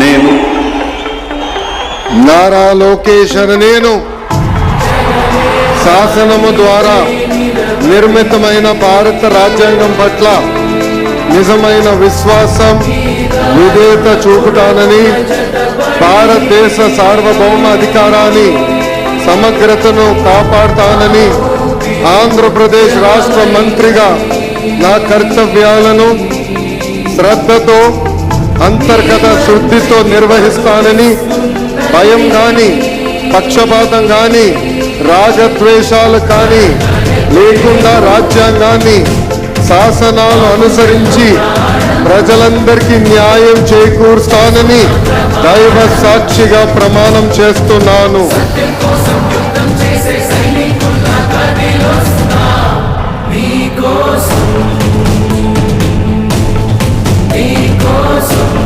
నేను నారా లోకేష్ అనే నేను శాసనము ద్వారా నిర్మితమైన భారత రాజ్యాంగం పట్ల నిజమైన విశ్వాసం విధేయత చూపుతానని, భారతదేశ సార్వభౌమ అధికారాన్ని సమగ్రతను కాపాడుతానని, ఆంధ్రప్రదేశ్ రాష్ట్ర మంత్రిగా నా కర్తవ్యాలను శ్రద్ధతో అంతర్గత శుద్ధితో నిర్వహిస్తానని, భయం కానీ పక్షపాతం కానీ రాగద్వేషాలు కానీ లేకుండా రాజ్యాంగాన్ని శాసనాలు అనుసరించి ప్రజలందరికీ న్యాయం చేకూరుస్తానని దైవ సాక్షిగా ప్రమాణం చేస్తున్నాను. నీ కోసం